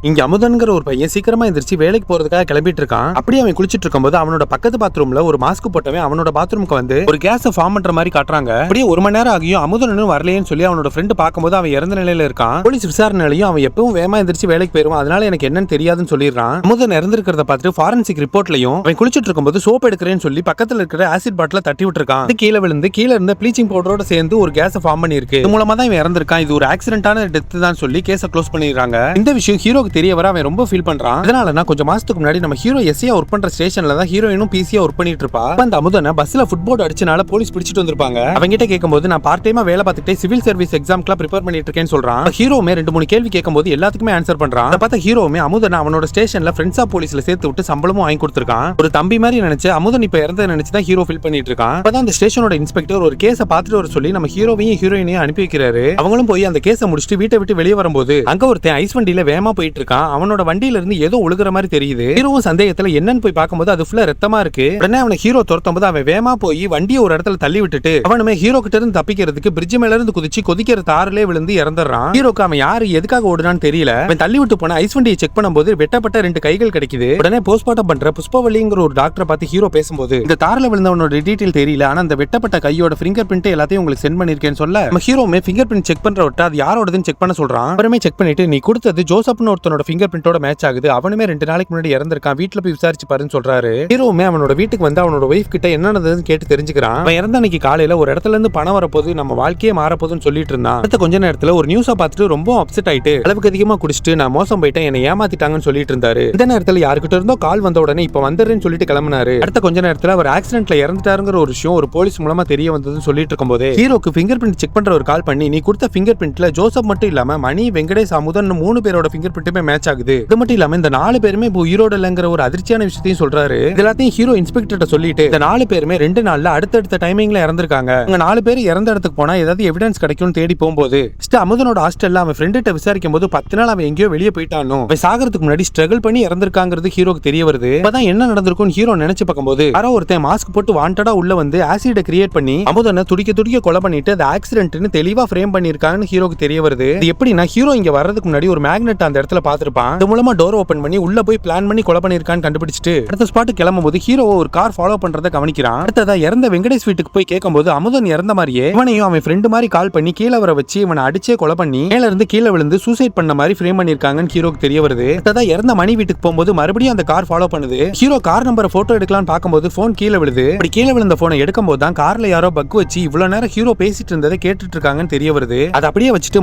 இங்க அமுதன்கிற ஒரு பையன் சீக்கிரமா எந்திரிச்சு வேலைக்கு போறதுக்காக கிளம்பிட்டு இருக்கான். அப்படியே அவன் குளிச்சிட்டு இருக்கும்போது அவனோட பக்கத்து பாத்ரூம்ல ஒரு மாஸ்க் போட்டவன் அவனோட பாத்ரூமுக்கு வந்து ஒரு கேஸ ஃபார்ம் பண்ற மாதிரி காட்டுறாங்க. அப்படியே ஒரு மணி நேரம் ஆகியும் அமுதனும் வரலையேன்னு சொல்லி அவனோட ஃப்ரெண்ட் பார்க்கும்போது அவன் இறந்த நிலையில இருக்கான். போலீஸ் விசாரணையிலையும் அவன் எப்பவும் வேகமா எந்திரிச்சு வேலைக்கு போயிருவான், அதனால எனக்கு என்னன்னு தெரியாதுன்னு சொல்லிடுறான். அமுதன் இறந்திருக்கிறத பார்த்துட்டு ஃபாரன்சிக் ரிப்போர்ட்லயும் அவன் குளிச்சிட்டு இருக்கும்போது சோப் எடுக்கிறேன்னு சொல்லி பக்கத்துல இருக்கிற ஆசிட் பாட்டில தட்டி விட்டுருக்கான். கீழே விழுந்து கீழே இருந்த ப்ளீச்சிங் பவுடரோட சேர்ந்து ஒரு கேஸ ஃபார்ம் பண்ணிருக்கு. இது மூலமா தான் இவன் இறந்திருக்கான். இது ஒரு ஆக்சிடென்டான டெத் தான் சொல்லி கேஸ க்ளோஸ் பண்ணிடுறாங்க. இந்த விஷயம் ஹீரோக்கு தெரிய வர அவன் ரொம்ப ஃபீல் பண்றான். இதனால நான் கொஞ்சம் மாசத்துக்கு முன்னாடி நம்ம ஹீரோ எஸ்ஐயா ஒர்க் பண்ற ஸ்டேஷன்ல தான் ஹீரோயினும் பிசியா ஒர்க் பண்ணிட்டு இருப்பா. அந்த அமுதனை பஸ்ல ஃபுட்போர்ட் அடிச்சனால போலீஸ் பிடிச்சிட்டு வந்திருப்பாங்க. அவங்க கிட்ட கேட்கும்போது நான் பார்ட் டைமா வேலை பார்த்துட்டே சிவில் சர்வீஸ் எக்ஸாம்க்குலாம் ப்ரிப்பேர் பண்ணிட்டு இருக்கேன்னு சொல்றான். ஹீரோமே 2-3 கேள்வி கேட்கும்போது எல்லாத்துக்குமே ஆன்சர் பண்றான். அதை பார்த்த ஹீரோமே அமுதனை அவனோட ஸ்டேஷன்ல ஃப்ரெண்ட்ஸ் ஆஃப் போலீஸ்ல சேர்த்து விட்டு சம்பளமும் வாங்கி கொடுத்திருக்கான். ஒரு தம்பி மாதிரி நினைச்சு அமுதன் இப்ப இறந்த நினைச்சு தான் ஹீரோ ஃபீல் பண்ணிட்டு இருக்கான். அப்பதான் அந்த ஸ்டேஷனோட இன்ஸ்பெக்டர் ஒரு கேஸை பார்த்துட்டு வர சொல்லி நம்ம ஹீரோவையும் ஹீரோயினையும் அனுப்பி வைக்கிறாரு. அவங்களும் போய் அந்த கேஸை முடிச்சுட்டு வீட்டை விட்டு வெளியே வரும்போது அங்க ஒருத்தன் ஐஸ் வண்டியில வேகமா போயிட்டு இருக்கான். அவனோட வண்டியில இருந்து ஏதோ ஒழுகுற மாதிரி தெரியுது. ஹீரோவும் சந்தேகத்துல என்னன்னு போய் பார்க்கும்போது அது ஃபுல்லா ரத்தமா இருக்கு. உடனே அவனை ஹீரோ துரத்தும் போது அவன் வேகமா போய் வண்டியை ஒரு இடத்துல தள்ளி விட்டுட்டு அவனுமே ஹீரோ கிட்ட இருந்து தப்பிக்கிறதுக்கு பிரிட்ஜ் மேல இருந்து குதிச்சு கொதிக்கிற தாரிலே விழுந்து இறந்துறான். ஹீரோக்கு அவன் யாரு எதுக்காக ஓடுனான்னு தெரியல. அவன் தள்ளி விட்டு போன ஐஸ் வண்டியை செக் பண்ணும்போது வெட்டப்பட்ட 2 கைகள் கிடைக்குது. உடனே போஸ்ட்மார்ட்டம் பண்ற புஷ்பவல்லிங்கிற ஒரு டாக்டரை பார்த்து ஹீரோ பேசும்போது இந்த தாரில விழுந்தவனோட டீடைல் தெரியல, ஆனா அந்த வெட்டப்பட்ட கையோட ஃபிங்கர் பிரிண்ட் எல்லாத்தையும் உங்களுக்கு சென்ட் பண்ணிருக்கேன்னு சொல்ல நம்ம ஹீரோமே ஃபிங்கர் பிரிண்ட் செக் பண்ற விட்டு அது யாரோடதுன்னு செக் பண்ண சொல்றான். அப்புறமே செக் பண்ணிட்டு நீ கொடுத்தது ஜோசப்னு ஒருத்தனோட ஃபிங்கர் பிரிண்டோட மேட்ச் ஆகுது, அவனுமே 2 நாளைக்கு முன்னாடி இறந்திருக்கான், வீட்டுல போய் விசாரிச்சு பாருன்னு சொல்றாரு. ஹீரோமே அவனோட வீட்டுக்கு வந்து அவனோட ஒய்ஃப் கிட்ட என்ன நடந்ததுன்னு கேட்டு தெரிஞ்சுக்கிறான். அவன் இறந்த அன்னைக்கு காலையில ஒரு இடத்துல இருந்து பணம் வரப்போது நம்ம வாழ்க்கையே மாறப்போதுன்னு சொல்லிட்டு இருந்தான். அடுத்த கொஞ்ச நேரத்துல ஒரு நியூஸை பார்த்துட்டு ரொம்ப அப்செட் ஆயிட்டு அளவுக்கு அதிகமா குடிச்சிட்டு நான் மோசம் போயிட்டேன், என்னை ஏமாத்திட்டாங்கன்னு சொல்லிட்டு இருந்தாரு. இந்த நேரத்துல யாருக்கிட்ட இருந்தோ கால் வந்த உடனே இப்ப வந்துடுறேன்னு சொல்லிட்டு கிளம்பினாரு. அடுத்த கொஞ்ச நேரத்துல அவர் ஆக்சிடென்ட்ல இறந்துட்டாருங்கிற ஒரு விஷயம் ஒரு போலீஸ் மூலமா தெரிய வந்ததுன்னு சொல்லிட்டு இருக்கும்போது ஹீரோக்கு ஃபிங்கர் பிரிண்ட் செக் பண்ற ஒரு கால் பண்ணி நீ கொடுத்த ஃபிங்கர் பிரிண்ட்ல ஜோசப் மட்டும் இல்லாம மணி, வெங்கடேஷ், அமுதன் 3 பேரோட ஃபிங்கர் பிரிண்ட்டுமே மேட்ச் ஆகுது. இது மட்டும் இல்லாம இந்த 4 பேருமே உயிரோட இல்லங்கிற ஒரு அதிர்ச்சியான விஷயத்தையும் சொல்றாரு. எல்லாத்தையும் ஹீரோ இன்ஸ்பெக்டர்ட்ட சொல்லிட்டு இந்த 4 பேருமே 2 நாள்ல அடுத்தடுத்த டைமிங்ல இறந்திருக்காங்க. அவங்க 4 பேர் இறந்த இடத்துக்கு போனா ஏதாவது எவிடன்ஸ் கிடைக்கும்னு தேடி போகும்போது அமுதனோட ஹாஸ்டல்ல அவன் ஃப்ரெண்ட்ட விசாரிக்கும் போது 10 நாள் அவன் எங்கேயோ வெளியே போயிட்டானோ, அவன் சாகிறதுக்கு முன்னாடி ஸ்ட்ரகிள் பண்ணி இறந்திருக்காங்கிறது ஹீரோக்கு தெரிய வருது. அப்பதான் என்ன நடந்திருக்கும் ஹீரோ நினைச்சு பார்க்கும்போது யாரோ ஒருத்தன் மாஸ்க் போட்டு வாண்டடா உள்ள வந்து ஆசிட கிரியேட் பண்ணி அமுதனை துடிக்க துடிக்க கொலை பண்ணிட்டு அது ஆக்சிடென்ட்னு தெளிவா ஃப்ரேம் பண்ணிருக்காங்கன்னு ஹீரோக்கு தெரிய வருது. இது எப்படின்னா ஹீரோ இங்க வர்றதுக்கு முன்னாடி ஒரு மேக்னெட் அந்த இடத்துல பார்த்திருப்பான். இது மூலமா டோர் ஓபன் பண்ணி உள்ள போய் பிளான் பண்ணி கொலை பண்ணிருக்கான்னு கண்டுபிடிச்சிட்டு அடுத்த ஸ்பாட் கிளம்பும்போது ஹீரோவை ஒரு கார் ஃபாலோ பண்றதை கவனிக்கிறான். அடுத்ததா இறந்த வெங்கடேஷ் வீட்டுக்கு போய் கேட்கும்போது அமுதன் இறந்த மாதிரியே இவனையும் அவன் ஃப்ரெண்டு மாதிரி கால் பண்ணி கீழே வர வச்சு இவனை அடிச்சே கொலை பண்ணி மேல இருந்து கீழே விழுந்து சூசைட் பண்ண மாதிரி ஃப்ரேம் பண்ணிருக்காங்கன்னு ஹீரோக்கு தெரிய வருது. அடுத்ததா இறந்த மணி வீட்டுக்கு போகும்போது மறுபடியும் அந்த கார் ஃபாலோ பண்ணுது. ஹீரோ கார் நம்பரை போட்டோ எடுக்கலாம்னு பார்க்கும்போது போன் கீழே விழுது. அப்படி கீழே விழுந்த போனை எடுக்கும்போது தான் கார்ல யாரோ பக் வச்சு இவ்வளவு நேரம் ஹீரோ பேசிட்டு இருந்ததை கேட்டுட்டு இருக்காங்கன்னு தெரிய வருது. அதை அப்படியே வச்சுட்டு